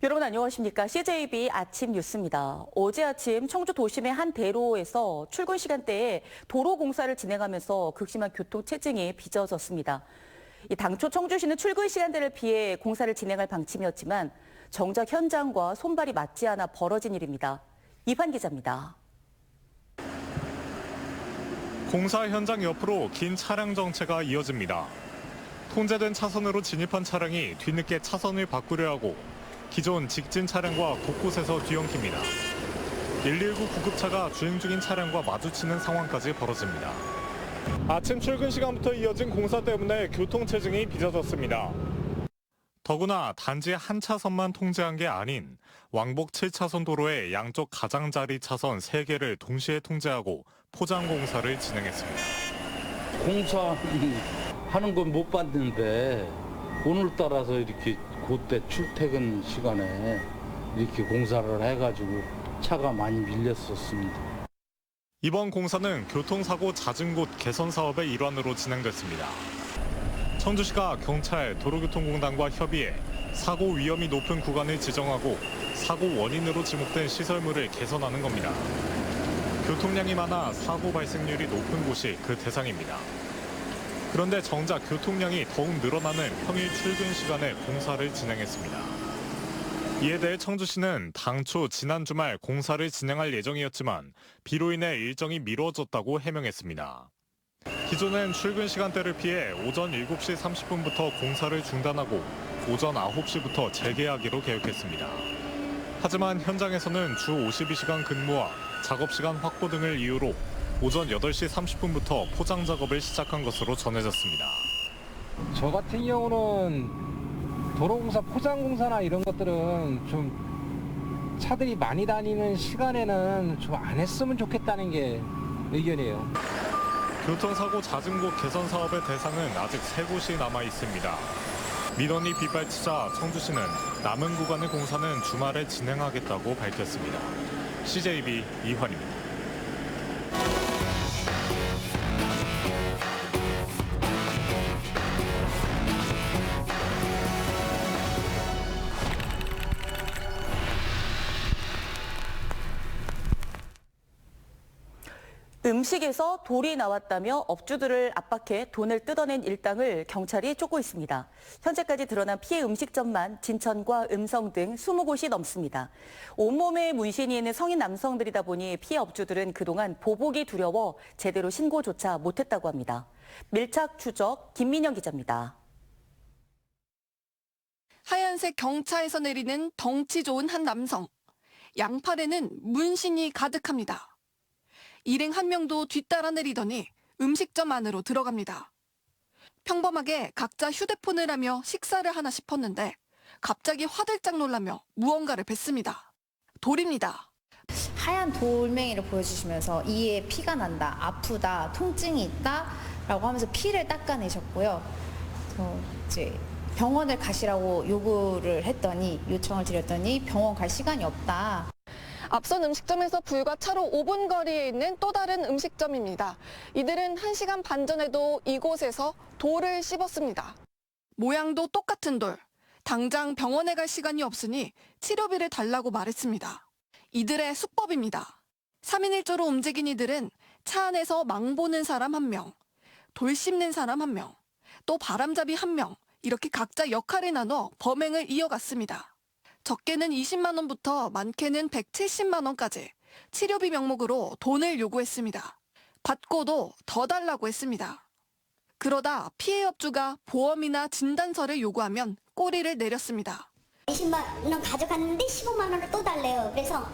여러분 안녕하십니까? CJB 아침 뉴스입니다. 어제 아침 청주 도심의 한 대로에서 출근 시간대에 도로 공사를 진행하면서 극심한 교통 체증이 빚어졌습니다. 당초 청주시는 출근 시간대를 피해 공사를 진행할 방침이었지만 정작 현장과 손발이 맞지 않아 벌어진 일입니다. 이판 기자입니다. 공사 현장 옆으로 긴 차량 정체가 이어집니다. 통제된 차선으로 진입한 차량이 뒤늦게 차선을 바꾸려 하고 기존 직진 차량과 곳곳에서 뒤엉킵니다. 119 구급차가 주행 중인 차량과 마주치는 상황까지 벌어집니다. 아침 출근 시간부터 이어진 공사 때문에 교통체증이 빚어졌습니다. 더구나 단지 한 차선만 통제한 게 아닌 왕복 7차선 도로의 양쪽 가장자리 차선 3개를 동시에 통제하고 포장 공사를 진행했습니다. 공사하는 건 못 봤는데 오늘따라서 이렇게 그때 출퇴근 시간에 이렇게 공사를 해가지고 차가 많이 밀렸었습니다. 이번 공사는 교통사고 잦은 곳 개선 사업의 일환으로 진행됐습니다. 청주시가 경찰, 도로교통공단과 협의해 사고 위험이 높은 구간을 지정하고 사고 원인으로 지목된 시설물을 개선하는 겁니다. 교통량이 많아 사고 발생률이 높은 곳이 그 대상입니다. 그런데 정작 교통량이 더욱 늘어나는 평일 출근 시간에 공사를 진행했습니다. 이에 대해 청주시는 당초 지난 주말 공사를 진행할 예정이었지만 비로 인해 일정이 미뤄졌다고 해명했습니다. 기존엔 출근 시간대를 피해 오전 7시 30분부터 공사를 중단하고 오전 9시부터 재개하기로 계획했습니다. 하지만 현장에서는 주 52시간 근무와 작업시간 확보 등을 이유로 오전 8시 30분부터 포장 작업을 시작한 것으로 전해졌습니다. 저 같은 경우는 도로공사, 포장공사나 이런 것들은 좀 차들이 많이 다니는 시간에는 좀 안 했으면 좋겠다는 게 의견이에요. 교통사고 잦은 곳 개선 사업의 대상은 아직 3곳이 남아 있습니다. 민원이 빗발치자 청주시는 남은 구간의 공사는 주말에 진행하겠다고 밝혔습니다. CJB 이환입니다. 음식에서 돌이 나왔다며 업주들을 압박해 돈을 뜯어낸 일당을 경찰이 쫓고 있습니다. 현재까지 드러난 피해 음식점만 진천과 음성 등 20곳이 넘습니다. 온몸에 문신이 있는 성인 남성들이다 보니 피해 업주들은 그동안 보복이 두려워 제대로 신고조차 못했다고 합니다. 밀착 추적 김민영 기자입니다. 하얀색 경차에서 내리는 덩치 좋은 한 남성. 양팔에는 문신이 가득합니다. 일행 한 명도 뒤따라 내리더니 음식점 안으로 들어갑니다. 평범하게 각자 휴대폰을 하며 식사를 하나 싶었는데 갑자기 화들짝 놀라며 무언가를 뱉습니다. 돌입니다. 하얀 돌멩이를 보여주시면서 이에 피가 난다, 아프다, 통증이 있다 라고 하면서 피를 닦아내셨고요. 이제 병원을 가시라고 요청을 드렸더니 병원 갈 시간이 없다. 앞선 음식점에서 불과 차로 5분 거리에 있는 또 다른 음식점입니다. 이들은 1시간 반 전에도 이곳에서 돌을 씹었습니다. 모양도 똑같은 돌. 당장 병원에 갈 시간이 없으니 치료비를 달라고 말했습니다. 이들의 수법입니다. 3인 1조로 움직인 이들은 차 안에서 망 보는 사람 1명, 돌 씹는 사람 1명, 또 바람잡이 1명, 이렇게 각자 역할을 나눠 범행을 이어갔습니다. 적게는 20만 원부터 많게는 170만 원까지 치료비 명목으로 돈을 요구했습니다. 받고도 더 달라고 했습니다. 그러다 피해 업주가 보험이나 진단서를 요구하면 꼬리를 내렸습니다. 20만 원 가져갔는데 15만 원을 또 달래요. 그래서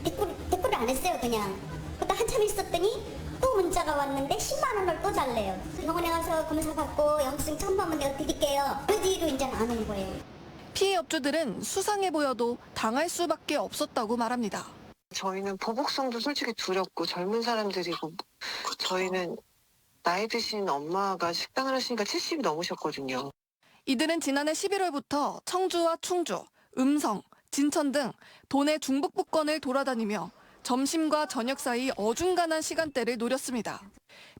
대꾸를 안 했어요. 그냥. 그러다 한참 있었더니 또 문자가 왔는데 10만 원을 또 달래요. 병원에 가서 검사 받고 영수증 첨부하면 내가 드릴게요. 그 뒤로 이제는 안 온 거예요. 피해 업주들은 수상해 보여도 당할 수밖에 없었다고 말합니다. 저희는 보복성도 솔직히 두렵고 젊은 사람들이고 저희는 나이 드신 엄마가 식당을 하시니까 70이 넘으셨거든요. 이들은 지난해 11월부터 청주와 충주, 음성, 진천 등 도내 중북부권을 돌아다니며 점심과 저녁 사이 어중간한 시간대를 노렸습니다.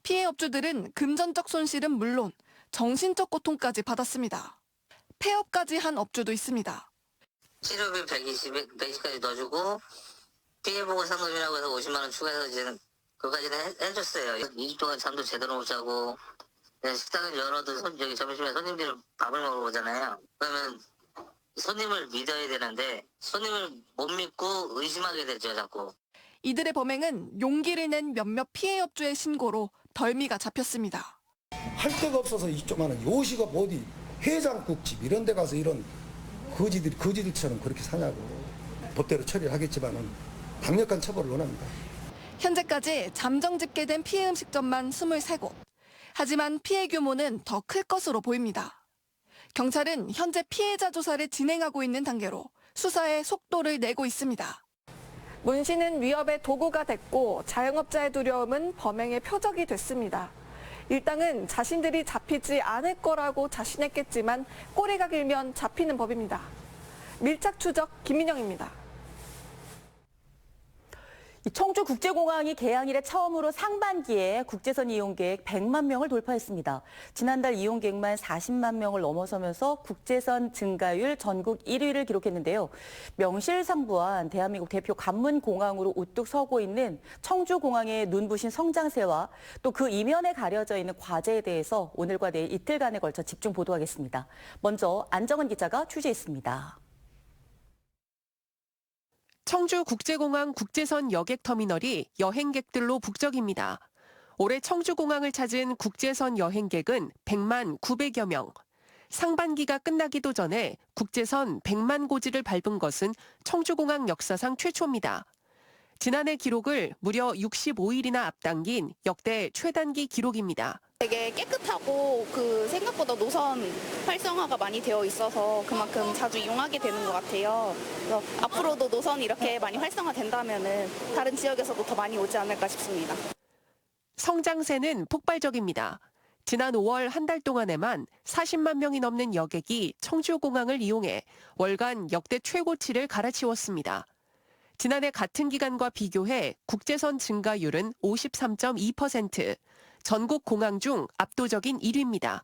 피해 업주들은 금전적 손실은 물론 정신적 고통까지 받았습니다. 폐업까지 한 업주도 있습니다. 치료비 120까지 넣어주고 피해보고 상담이라고 해서 50만 원 추가해서 이제 그거까지는 해줬어요. 2주 동안 잠도 제대로 못 자고 식당을 열어도 여기 점심에 손님들이 밥을 먹으러 오잖아요. 그러면 손님을 믿어야 되는데 손님을 못 믿고 의심하게 되죠, 자꾸. 이들의 범행은 용기를 낸 몇몇 피해 업주의 신고로 덜미가 잡혔습니다. 할 데가 없어서 이쪽만은 요식업 어디 해장국집 이런 데 가서 이런 거지들처럼 그렇게 사냐고. 법대로 처리를 하겠지만은 강력한 처벌을 원합니다. 현재까지 잠정 집계된 피해 음식점만 23곳. 하지만 피해 규모는 더 클 것으로 보입니다. 경찰은 현재 피해자 조사를 진행하고 있는 단계로 수사에 속도를 내고 있습니다. 문신은 위협의 도구가 됐고 자영업자의 두려움은 범행의 표적이 됐습니다. 일당은 자신들이 잡히지 않을 거라고 자신했겠지만 꼬리가 길면 잡히는 법입니다. 밀착 추적 김민영입니다. 청주국제공항이 개항 이래 처음으로 상반기에 국제선 이용객 100만 명을 돌파했습니다. 지난달 이용객만 40만 명을 넘어서면서 국제선 증가율 전국 1위를 기록했는데요. 명실상부한 대한민국 대표 관문공항으로 우뚝 서고 있는 청주공항의 눈부신 성장세와 또 그 이면에 가려져 있는 과제에 대해서 오늘과 내일 이틀간에 걸쳐 집중 보도하겠습니다. 먼저 안정은 기자가 취재했습니다. 청주국제공항 국제선 여객터미널이 여행객들로 북적입니다. 올해 청주공항을 찾은 국제선 여행객은 100만 900여 명. 상반기가 끝나기도 전에 국제선 100만 고지를 밟은 것은 청주공항 역사상 최초입니다. 지난해 기록을 무려 65일이나 앞당긴 역대 최단기 기록입니다. 되게 깨끗하고 생각보다 노선 활성화가 많이 되어 있어서 그만큼 자주 이용하게 되는 것 같아요. 그래서 앞으로도 노선이 이렇게 많이 활성화된다면은 다른 지역에서도 더 많이 오지 않을까 싶습니다. 성장세는 폭발적입니다. 지난 5월 한 달 동안에만 40만 명이 넘는 여객이 청주공항을 이용해 월간 역대 최고치를 갈아치웠습니다. 지난해 같은 기간과 비교해 국제선 증가율은 53.2%, 전국 공항 중 압도적인 1위입니다.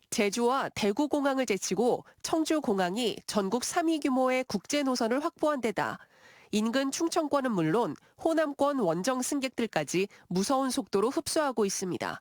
제주와 대구공항을 제치고 청주공항이 전국 3위 규모의 국제 노선을 확보한 데다 인근 충청권은 물론 호남권 원정 승객들까지 무서운 속도로 흡수하고 있습니다.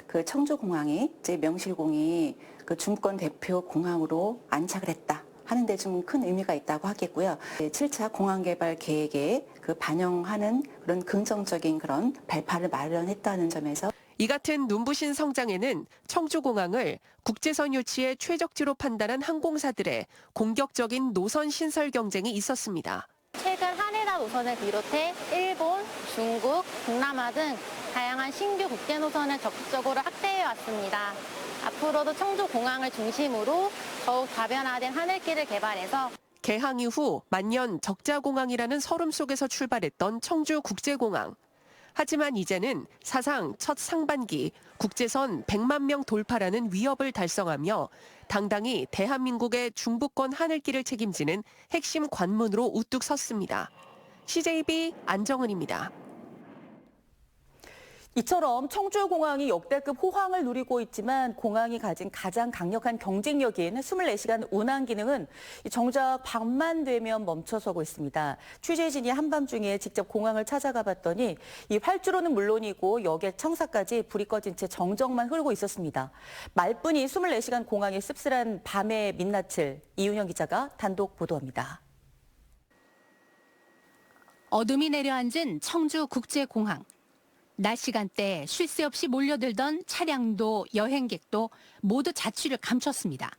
그 청주공항이 이제 명실공히 그 중권 대표 공항으로 안착을 했다 하는 데 좀 큰 의미가 있다고 하겠고요. 7차 공항 개발 계획에 그 반영하는 그런 긍정적인 그런 발판을 마련했다는 점에서 이 같은 눈부신 성장에는 청주공항을 국제선 유치의 최적지로 판단한 항공사들의 공격적인 노선 신설 경쟁이 있었습니다. 최근 하네다 노선을 비롯해 일본, 중국, 동남아 등 다양한 신규 국제 노선을 적극적으로 확대해 왔습니다. 앞으로도 청주공항을 중심으로 더욱 다변화된 하늘길을 개발해서 개항 이후 만년 적자공항이라는 서름 속에서 출발했던 청주국제공항. 하지만 이제는 사상 첫 상반기 국제선 100만 명 돌파라는 위협을 달성하며 당당히 대한민국의 중부권 하늘길을 책임지는 핵심 관문으로 우뚝 섰습니다. CJB 안정은입니다. 이처럼 청주공항이 역대급 호황을 누리고 있지만 공항이 가진 가장 강력한 경쟁력인 24시간 운항 기능은 정작 밤만 되면 멈춰서고 있습니다. 취재진이 한밤중에 직접 공항을 찾아가 봤더니 이 활주로는 물론이고 여객 청사까지 불이 꺼진 채 정적만 흐르고 있었습니다. 말뿐이 24시간 공항의 씁쓸한 밤의 민낯을 이윤영 기자가 단독 보도합니다. 어둠이 내려앉은 청주국제공항. 낮 시간대 쉴 새 없이 몰려들던 차량도 여행객도 모두 자취를 감췄습니다.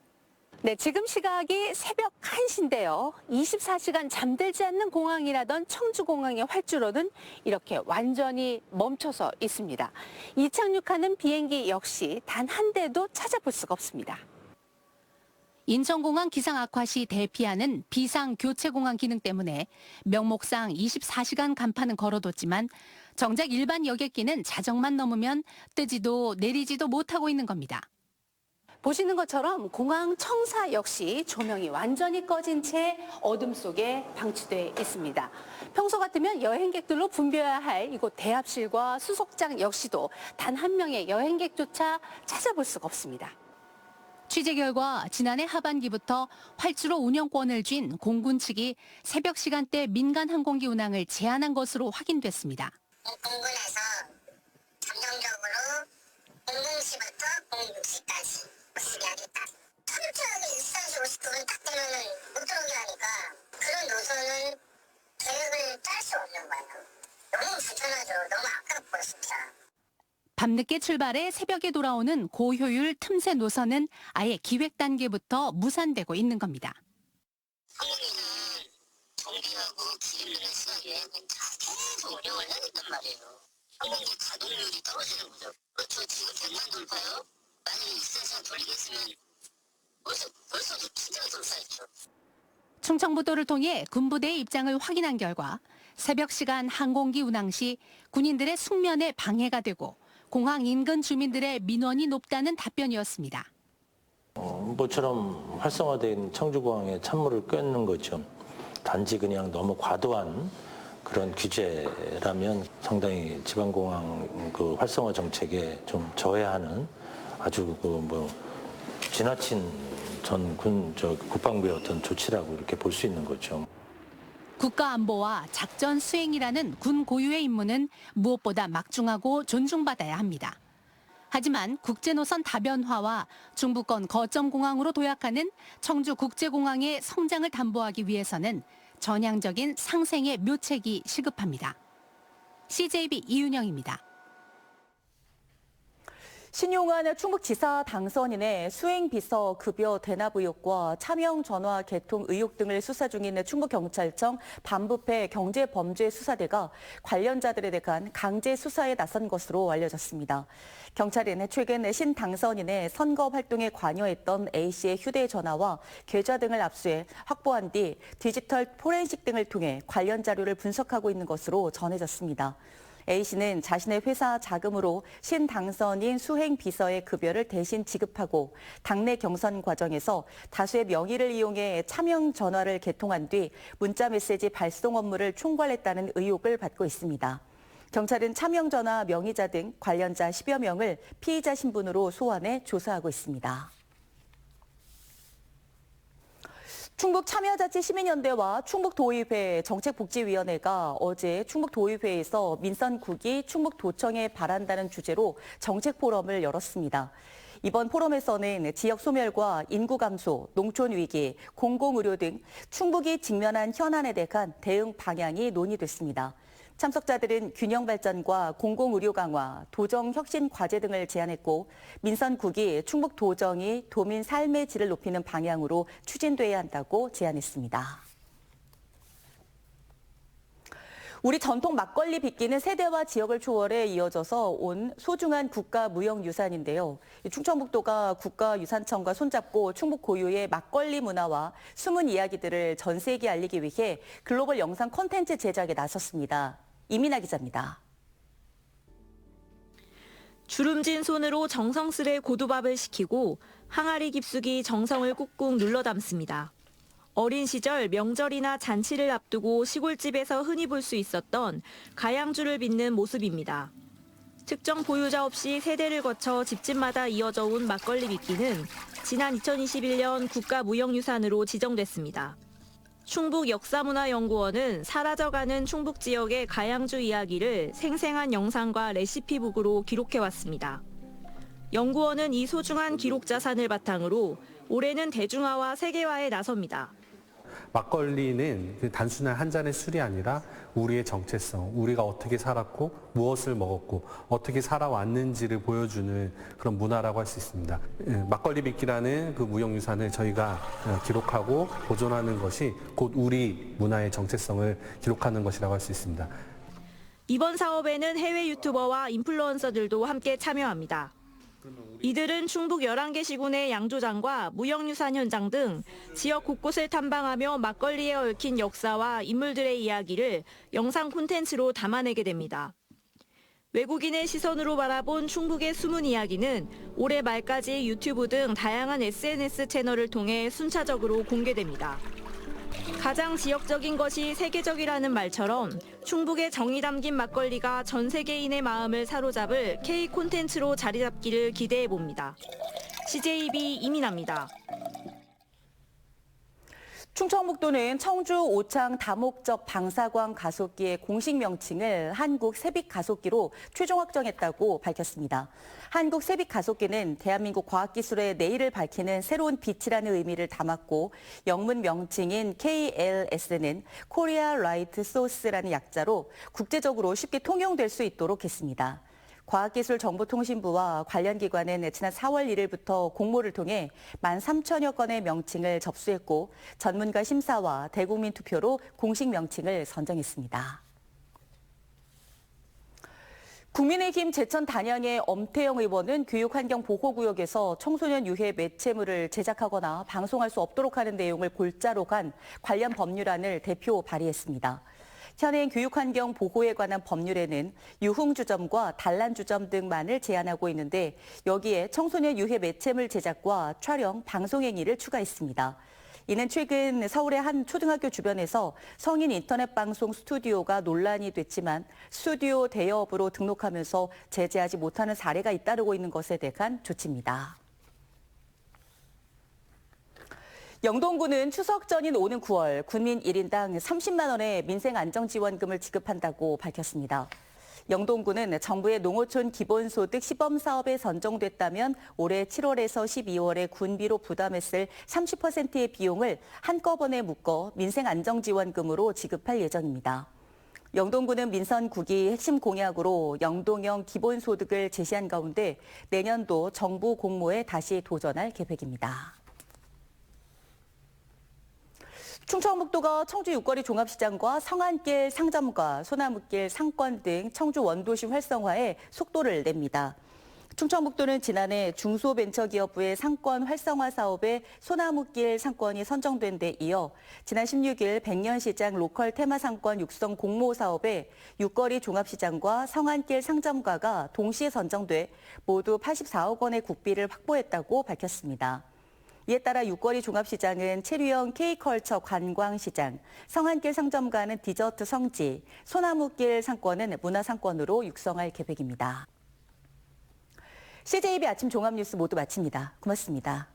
네, 지금 시각이 새벽 1시인데요. 24시간 잠들지 않는 공항이라던 청주공항의 활주로는 이렇게 완전히 멈춰서 있습니다. 이착륙하는 비행기 역시 단 한 대도 찾아볼 수가 없습니다. 인천공항 기상 악화 시 대피하는 비상교체공항 기능 때문에 명목상 24시간 간판은 걸어뒀지만 정작 일반 여객기는 자정만 넘으면 뜨지도 내리지도 못하고 있는 겁니다. 보시는 것처럼 공항 청사 역시 조명이 완전히 꺼진 채 어둠 속에 방치돼 있습니다. 평소 같으면 여행객들로 붐벼야 할 이곳 대합실과 수속장 역시도 단 한 명의 여행객조차 찾아볼 수가 없습니다. 취재 결과 지난해 하반기부터 활주로 운영권을 쥔 공군 측이 새벽 시간대 민간 항공기 운항을 제한한 것으로 확인됐습니다. 공군에서 잠정적으로 00시부터 06시까지 수리하겠다. 철저하게 24시 59분 딱 되면은 못 들어오게 하니까 그런 노선은 계획을 짤 수 없는 거예요. 너무 불편하죠. 너무 아깝고 진짜. 밤늦게 출발해 새벽에 돌아오는 고효율 틈새 노선은 아예 기획 단계부터 무산되고 있는 겁니다. 항공기는 정비하고 기름을 쓰기 위해 계속 운영을 해야 된단 말이에요. 항공기 가동률이 떨어지는 거죠. 그렇죠. 지금 100만 돌파요? 만약에 24시간 돌리겠으면 벌써 진짜 돌파했죠. 충청부도를 통해 군부대의 입장을 확인한 결과 새벽 시간 항공기 운항 시 군인들의 숙면에 방해가 되고 공항 인근 주민들의 민원이 높다는 답변이었습니다. 모처럼 활성화된 청주공항에 찬물을 끓는 거죠. 단지 그냥 너무 과도한 그런 규제라면 상당히 지방공항 그 활성화 정책에 좀 저해하는 아주 지나친 국방부의 어떤 조치라고 이렇게 볼 수 있는 거죠. 국가안보와 작전 수행이라는 군 고유의 임무는 무엇보다 막중하고 존중받아야 합니다. 하지만 국제노선 다변화와 중부권 거점공항으로 도약하는 청주국제공항의 성장을 담보하기 위해서는 전향적인 상생의 묘책이 시급합니다. CJB 이윤영입니다. 신용환 충북지사 당선인의 수행비서 급여 대납 의혹과 차명 전화 개통 의혹 등을 수사 중인 충북경찰청 반부패 경제범죄수사대가 관련자들에 대한 강제 수사에 나선 것으로 알려졌습니다. 경찰은 최근 신 당선인의 선거 활동에 관여했던 A씨의 휴대전화와 계좌 등을 압수해 확보한 뒤 디지털 포렌식 등을 통해 관련 자료를 분석하고 있는 것으로 전해졌습니다. A씨는 자신의 회사 자금으로 신 당선인 수행 비서의 급여를 대신 지급하고 당내 경선 과정에서 다수의 명의를 이용해 차명 전화를 개통한 뒤 문자 메시지 발송 업무를 총괄했다는 의혹을 받고 있습니다. 경찰은 차명 전화 명의자 등 관련자 10여 명을 피의자 신분으로 소환해 조사하고 있습니다. 충북참여자치시민연대와 충북도의회 정책복지위원회가 어제 충북도의회에서 민선국이 충북도청에 바란다는 주제로 정책포럼을 열었습니다. 이번 포럼에서는 지역 소멸과 인구 감소, 농촌 위기, 공공의료 등 충북이 직면한 현안에 대한 대응 방향이 논의됐습니다. 참석자들은 균형 발전과 공공의료 강화, 도정 혁신 과제 등을 제안했고 민선국이 충북 도정이 도민 삶의 질을 높이는 방향으로 추진돼야 한다고 제안했습니다. 우리 전통 막걸리 빚기는 세대와 지역을 초월해 이어져서 온 소중한 국가무형유산인데요. 충청북도가 국가유산청과 손잡고 충북 고유의 막걸리 문화와 숨은 이야기들을 전 세계에 알리기 위해 글로벌 영상 콘텐츠 제작에 나섰습니다. 이민아 기자입니다. 주름진 손으로 정성스레 고두밥을 식히고 항아리 깊숙이 정성을 꾹꾹 눌러 담습니다. 어린 시절 명절이나 잔치를 앞두고 시골집에서 흔히 볼 수 있었던 가양주를 빚는 모습입니다. 특정 보유자 없이 세대를 거쳐 집집마다 이어져 온 막걸리 빚기는 지난 2021년 국가무형유산으로 지정됐습니다. 충북역사문화연구원은 사라져가는 충북 지역의 가양주 이야기를 생생한 영상과 레시피북으로 기록해왔습니다. 연구원은 이 소중한 기록 자산을 바탕으로 올해는 대중화와 세계화에 나섭니다. 막걸리는 그 단순한 한 잔의 술이 아니라 우리의 정체성, 우리가 어떻게 살았고 무엇을 먹었고 어떻게 살아왔는지를 보여주는 그런 문화라고 할 수 있습니다. 막걸리 빚기라는 그 무형유산을 저희가 기록하고 보존하는 것이 곧 우리 문화의 정체성을 기록하는 것이라고 할 수 있습니다. 이번 사업에는 해외 유튜버와 인플루언서들도 함께 참여합니다. 이들은 충북 11개 시군의 양조장과 무형유산 현장 등 지역 곳곳을 탐방하며 막걸리에 얽힌 역사와 인물들의 이야기를 영상 콘텐츠로 담아내게 됩니다. 외국인의 시선으로 바라본 충북의 숨은 이야기는 올해 말까지 유튜브 등 다양한 SNS 채널을 통해 순차적으로 공개됩니다. 가장 지역적인 것이 세계적이라는 말처럼 충북의 정이 담긴 막걸리가 전 세계인의 마음을 사로잡을 K 콘텐츠로 자리 잡기를 기대해 봅니다. CJB 이민아입니다. 충청북도는 청주 오창 다목적 방사광 가속기의 공식 명칭을 한국 세빛 가속기로 최종 확정했다고 밝혔습니다. 한국 세빛 가속기는 대한민국 과학기술의 내일을 밝히는 새로운 빛이라는 의미를 담았고 영문 명칭인 KLS는 코리아 라이트 소스라는 약자로 국제적으로 쉽게 통용될 수 있도록 했습니다. 과학기술정보통신부와 관련 기관은 지난 4월 1일부터 공모를 통해 13,000여 건의 명칭을 접수했고 전문가 심사와 대국민 투표로 공식 명칭을 선정했습니다. 국민의힘 제천 단양의 엄태영 의원은 교육환경보호구역에서 청소년 유해 매체물을 제작하거나 방송할 수 없도록 하는 내용을 골자로 간 관련 법률안을 대표 발의했습니다. 현행 교육환경 보호에 관한 법률에는 유흥주점과 단란주점 등만을 제한하고 있는데 여기에 청소년 유해 매체물 제작과 촬영, 방송 행위를 추가했습니다. 이는 최근 서울의 한 초등학교 주변에서 성인 인터넷 방송 스튜디오가 논란이 됐지만 스튜디오 대여업으로 등록하면서 제재하지 못하는 사례가 잇따르고 있는 것에 대한 조치입니다. 영동구는 추석 전인 오는 9월 군민 1인당 30만 원의 민생안정지원금을 지급한다고 밝혔습니다. 영동구는 정부의 농어촌 기본소득 시범사업에 선정됐다면 올해 7월에서 12월에 군비로 부담했을 30%의 비용을 한꺼번에 묶어 민생안정지원금으로 지급할 예정입니다. 영동구는 민선 9기 핵심 공약으로 영동형 기본소득을 제시한 가운데 내년도 정부 공모에 다시 도전할 계획입니다. 충청북도가 청주 육거리 종합시장과 성안길 상점과 소나무길 상권 등 청주 원도시 활성화에 속도를 냅니다. 충청북도는 지난해 중소벤처기업부의 상권 활성화 사업에 소나무길 상권이 선정된 데 이어 지난 16일 백년시장 로컬 테마상권 육성 공모 사업에 육거리 종합시장과 성안길 상점가가 동시에 선정돼 모두 84억 원의 국비를 확보했다고 밝혔습니다. 이에 따라 육거리 종합시장은 체류형 K컬처 관광시장, 성안길 상점가는 디저트 성지, 소나무길 상권은 문화상권으로 육성할 계획입니다. CJB 아침 종합뉴스 모두 마칩니다. 고맙습니다.